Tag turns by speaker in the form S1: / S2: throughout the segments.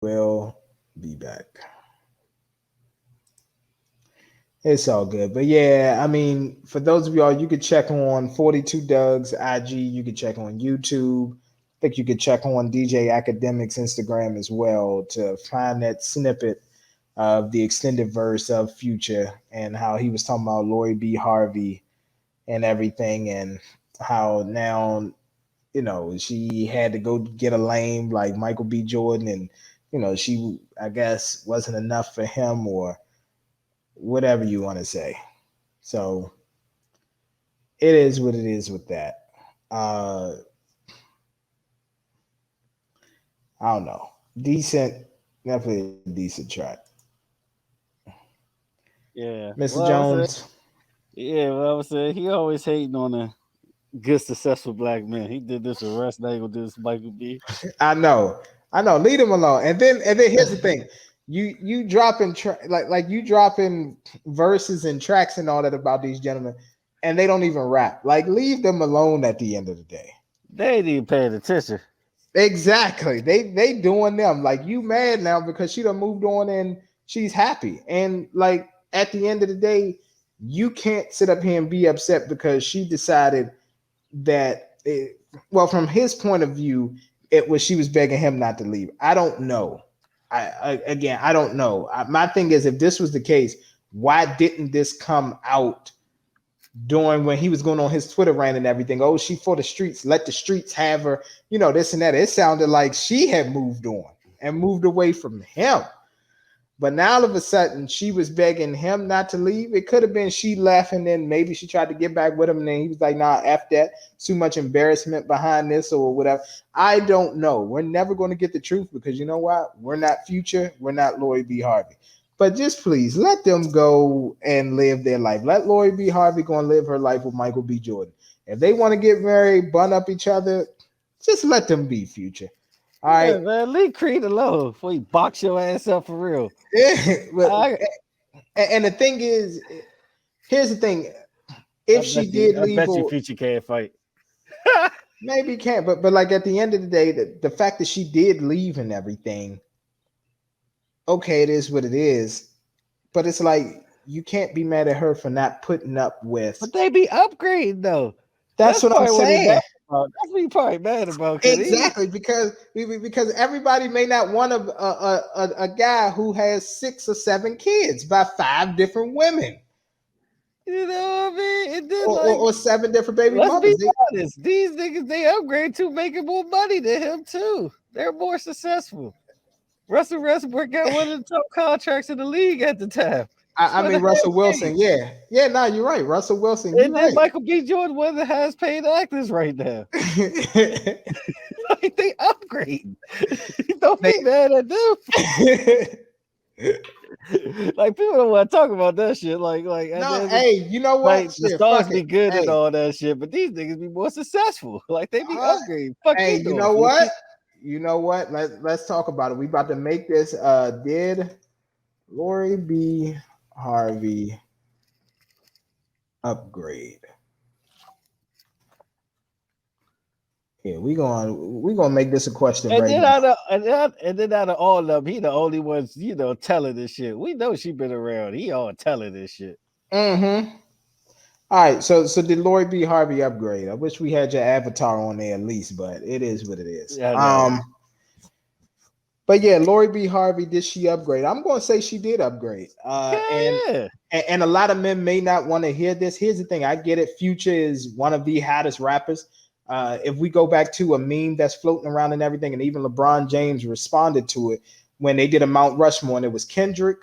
S1: We'll be back. It's all good. But yeah, I mean, for those of y'all, you could check on 42 Doug's IG. You could check on YouTube. I think you could check on DJ Academics Instagram as well to find that snippet of the extended verse of Future and how he was talking about Lori B. Harvey and everything, and how now, she had to go get a lame like Michael B. Jordan, and, she, I guess, wasn't enough for him or whatever you want to say. So it is what it is with that. Uh, I don't know. Decent, definitely a decent track.
S2: Yeah.
S1: Mr.
S2: Well, I was saying,
S1: Jones,
S2: yeah. Well, I was saying, he always hating on a good, successful black man. He did this with Russ. Now he gonna do this with Michael B.
S1: I know, I know. Leave him alone. And then here's the thing: you dropping like you dropping verses and tracks and all that about these gentlemen, and they don't even rap. Like, leave them alone at the end of the day.
S2: They ain't even paying attention.
S1: Exactly. They doing them. Like, you mad now because she done moved on and she's happy. And like, at the end of the day, you can't sit up here and be upset because she decided that well, from his point of view, it was she was begging him not to leave. I don't know. I don't know. My thing is, if this was the case, why didn't this come out during when he was going on his Twitter rant and everything? Oh, she for the streets. Let the streets have her. This and that. It sounded like she had moved on and moved away from him. But now all of a sudden she was begging him not to leave. It could have been she left and then maybe she tried to get back with him and then he was like, nah, F that. Too much embarrassment behind this or whatever. I don't know. We're never going to get the truth because you know what? We're not Future. We're not Lori B. Harvey. But just please let them go and live their life. Let Lori B. Harvey go and live her life with Michael B. Jordan. If they want to get married, bun up each other, just let them be, Future. All
S2: Yeah,
S1: right.
S2: man. Leave Creed alone before you box your ass up for real.
S1: Yeah, but
S2: I
S1: and the thing is, here's the thing: if she did
S2: I
S1: leave,
S2: bet you
S1: or
S2: Future can't fight.
S1: maybe can't, but like at the end of the day, the fact that she did leave and everything, okay, it is what it is. But it's like you can't be mad at her for not putting up with.
S2: But they be upgrading though.
S1: That's
S2: That's
S1: what I'm
S2: probably what he mad
S1: saying.
S2: about. That's what he probably mad about. Cause he,
S1: Exactly, because everybody may not want a guy who has 6 or 7 kids by 5 different women
S2: you know what I mean? And then
S1: or, or,
S2: like,
S1: or 7 different baby
S2: let's be
S1: mothers.
S2: honest, these niggas they upgrade to making more money than him too. They're more successful. Russell Westbrook got one of the top contracts in the league at the time.
S1: I
S2: One
S1: mean
S2: of the
S1: Russell
S2: highest
S1: Wilson,
S2: paid.
S1: yeah, yeah. No, you're right, Russell Wilson, you're
S2: And then
S1: right.
S2: Michael B. Jordan, one of the highest paid actors right now. Like they upgrade. Don't
S1: they,
S2: be mad at them. Like people don't want to talk about that shit. Like at the
S1: no,
S2: end of
S1: hey, you know what?
S2: like the
S1: Shit,
S2: songs
S1: fuck it.
S2: be good and
S1: Hey,
S2: all that shit, but these niggas be more successful. Like they be
S1: uh,
S2: upgrading. Fuck
S1: hey,
S2: you
S1: you
S2: doing,
S1: know what?
S2: Future.
S1: You know what? Let's talk about it. We about to make this. Did Lori B. Harvey upgrade? Yeah, we gonna make this a question
S2: And
S1: right
S2: then
S1: now.
S2: out of all of them, he the only ones, telling this shit. We know she been around. He all telling this shit.
S1: Mm-hmm. All right, so did Lori B. Harvey upgrade? I wish we had your avatar on there at least, but it is what it is.
S2: Yeah, I know.
S1: But yeah, Lori B. Harvey, did she upgrade? I'm going to say she did upgrade. And
S2: Hell yeah.
S1: and a lot of men may not want to hear this. Here's the thing: I get it. Future is one of the hottest rappers. If we go back to a meme that's floating around and everything, and even LeBron James responded to it when they did a Mount Rushmore, and it was Kendrick,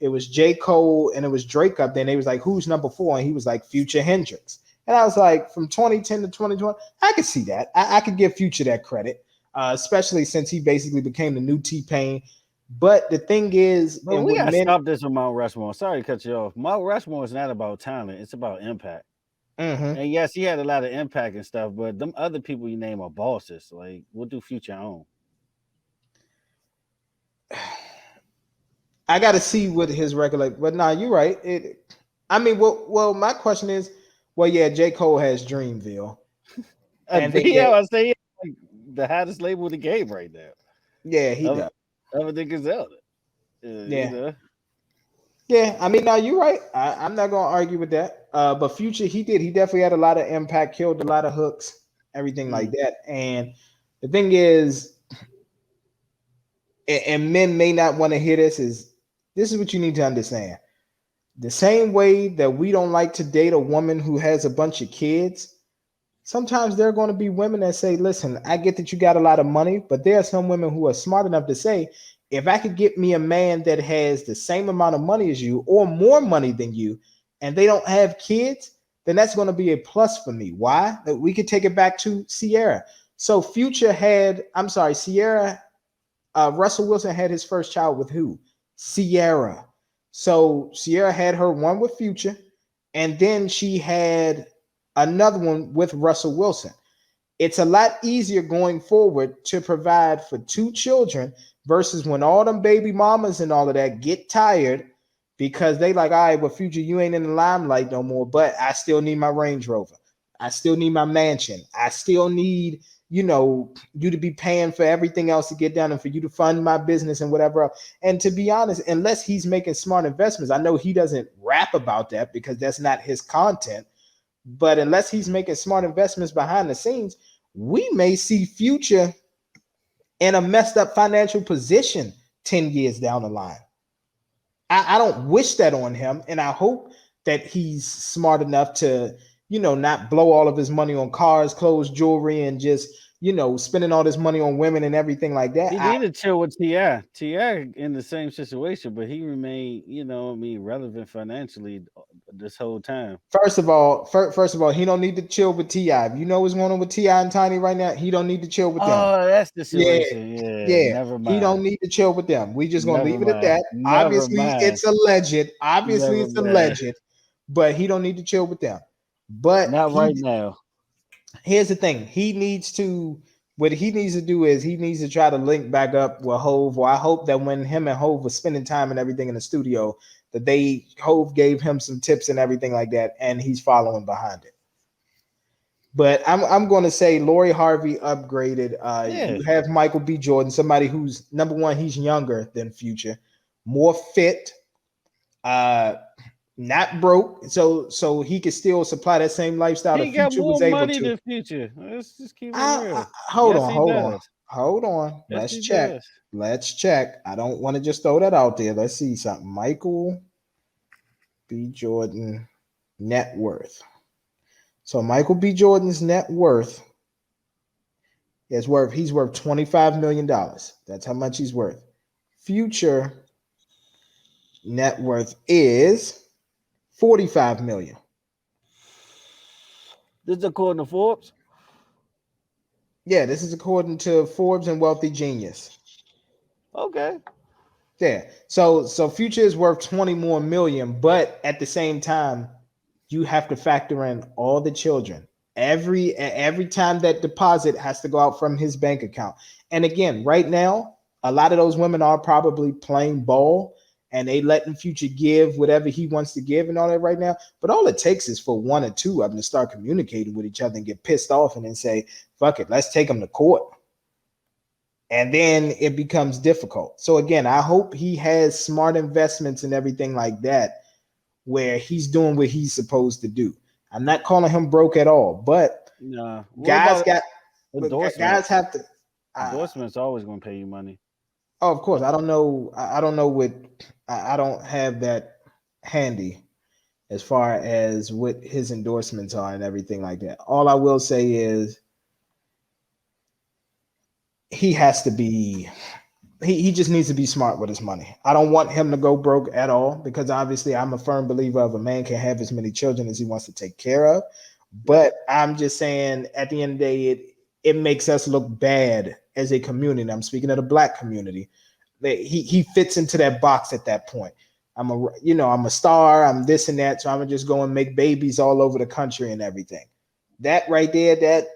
S1: it was J. Cole, and it was Drake up there. And they was like, "Who's number 4?" And he was like, "Future Hendrix." And I was like, from 2010 to 2020, I could see that. I could give Future that credit, especially since he basically became the new T Pain. But the thing is,
S2: But
S1: and
S2: we
S1: with
S2: gotta
S1: men,
S2: stop this with Mount Rushmore. Sorry to cut you off. Mount Rushmore is not about talent, it's about impact.
S1: mhm.
S2: And yes, he had a lot of impact and stuff, but them other people you name are bosses. Like, what do Future own?
S1: I got to see what his record like. But nah, you're right. I mean, well, my question is, well, yeah, J. Cole has Dreamville, and then
S2: Yeah,
S1: yeah,
S2: I say like the hottest label in the game right now.
S1: yeah, he
S2: Of
S1: does.
S2: Everything is out. You
S1: Yeah.
S2: know.
S1: Yeah, I mean, now you're right. I'm not gonna argue with that. But Future, he did. He definitely had a lot of impact, killed a lot of hooks, everything like
S2: Mm.
S1: that. And the thing is, and men may not want to hear this, is this is what you need to understand. The same way that we don't like to date a woman who has a bunch of kids, sometimes there are going to be women that say, listen, I get that you got a lot of money, but there are some women who are smart enough to say, if I could get me a man that has the same amount of money as you or more money than you, and they don't have kids, then that's going to be a plus for me. Why? We could take it back to Sierra. So Future had, I'm sorry, Sierra, Russell Wilson had his first child with who? Sierra. So Sierra had her one with Future, and then she had another one with Russell Wilson. It's a lot easier going forward to provide for two children versus when all them baby mamas and all of that get tired because they like, all right, well, Future, you ain't in the limelight no more, but I still need my Range Rover. I still need my mansion. I still need, you to be paying for everything else to get done and for you to fund my business and whatever else. And to be honest, unless he's making smart investments, I know he doesn't rap about that because that's not his content. But unless he's making smart investments behind the scenes, we may see Future in a messed up financial position 10 years down the line. I don't wish that on him. And I hope that he's smart enough to, not blow all of his money on cars, clothes, jewelry, and just, spending all this money on women and everything like that.
S2: He need to chill with Ti. Ti in the same situation, but he remained, relevant financially this whole time.
S1: First of all, he don't need to chill with Ti. If you know what's going on with Ti and Tiny right now, he don't need to chill with them.
S2: Oh, that's the
S1: Yeah,
S2: situation. Yeah,
S1: yeah.
S2: never
S1: He don't
S2: mind.
S1: need to chill with them. We just gonna
S2: Never
S1: leave it at
S2: mind.
S1: that.
S2: Never
S1: Obviously,
S2: mind.
S1: it's alleged. Obviously,
S2: Never
S1: it's
S2: mind.
S1: alleged, but he don't need to chill with them. But
S2: Not right now.
S1: here's the thing. What he needs to do is he needs to try to link back up with Hove. Well, I hope that when him and Hove were spending time and everything in the studio, that Hove gave him some tips and everything like that, and he's following behind it. But I'm going to say Lori Harvey upgraded.
S2: Yeah.
S1: You have Michael B. Jordan, somebody who's number one. He's younger than Future, more fit, uh, not broke, so he could still supply that same lifestyle that
S2: He got
S1: Future
S2: more
S1: was able
S2: money
S1: to.
S2: than Future. Let's just keep it real.
S1: Hold
S2: Yes,
S1: on,
S2: he
S1: hold on,
S2: does.
S1: hold on.
S2: Yes,
S1: Let's
S2: he
S1: check.
S2: does.
S1: Let's check. I don't want to just throw that out there. Let's see something. Michael B. Jordan net worth. So Michael B. Jordan's net worth he's worth $25 million. That's how much he's worth. Future net worth is 45 million.
S2: This is according to Forbes.
S1: Yeah, this is according to Forbes and Wealthy Genius.
S2: Okay.
S1: Yeah. So Future is worth 20 more million, but at the same time, you have to factor in all the children. Every time that deposit has to go out from his bank account. And again, right now, a lot of those women are probably playing ball and they letting Future give whatever he wants to give and all that right now. But all it takes is for one or two of them to start communicating with each other and get pissed off and then say, fuck it, let's take them to court. And then it becomes difficult. So again, I hope he has smart investments and everything like that where he's doing what he's supposed to do. I'm not calling him broke at all, but
S2: Nah. What
S1: guys
S2: about
S1: got guys
S2: endorsements?
S1: have to. Uh,
S2: Endorsements always gonna pay you money.
S1: oh, of course, I don't know. I don't know what. I don't have that handy as far as what his endorsements are and everything like that. All I will say is he has to be he just needs to be smart with his money. I don't want him to go broke at all because obviously I'm a firm believer of a man can have as many children as he wants to take care of.
S2: Yep.
S1: But I'm just saying at the end of the day, it makes us look bad as a community. I'm speaking of the black community. He fits into that box at that point. I'm a star, I'm this and that, so I'm gonna just go and make babies all over the country and everything. That right there, that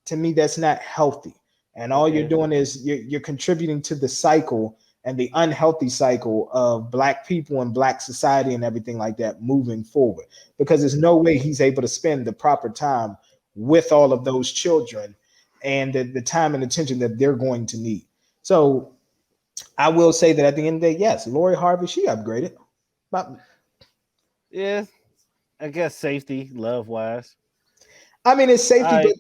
S1: to me, that's not healthy. And all you're
S2: Okay.
S1: doing is you're contributing to the cycle and the unhealthy cycle of black people and black society and everything like that moving forward. Because there's no way he's able to spend the proper time with all of those children and the time and attention that they're going to need. So I will say that at the end of the day, yes, Lori Harvey, she upgraded. But
S2: Yeah, I guess safety, love wise.
S1: I mean, it's safety,
S2: I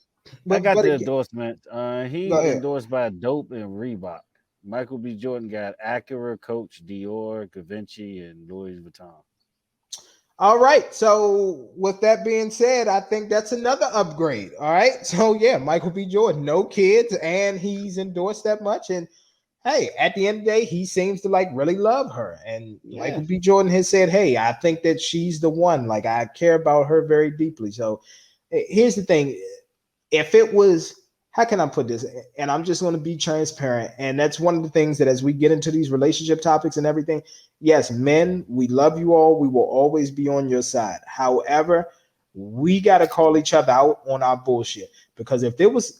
S2: I got
S1: but
S2: the
S1: again,
S2: endorsement.
S1: go
S2: He
S1: ahead.
S2: endorsed by Dope and Reebok. Michael B. Jordan got Acura, Coach, Dior, Givenchy, and Louis Vuitton.
S1: All right. So with that being said, I think that's another upgrade. All right. So yeah, Michael B. Jordan, no kids, and he's endorsed that much. And hey, at the end of the day, he seems to like really love her. And
S2: Yeah,
S1: Michael B. Jordan has said, hey, I think that she's the one. Like I care about her very deeply. So here's the thing. If it was, how can I put this? And I'm just going to be transparent. And that's one of the things that as we get into these relationship topics and everything, yes, men, we love you all. We will always be on your side. However, we got to call each other out on our bullshit. Because if there was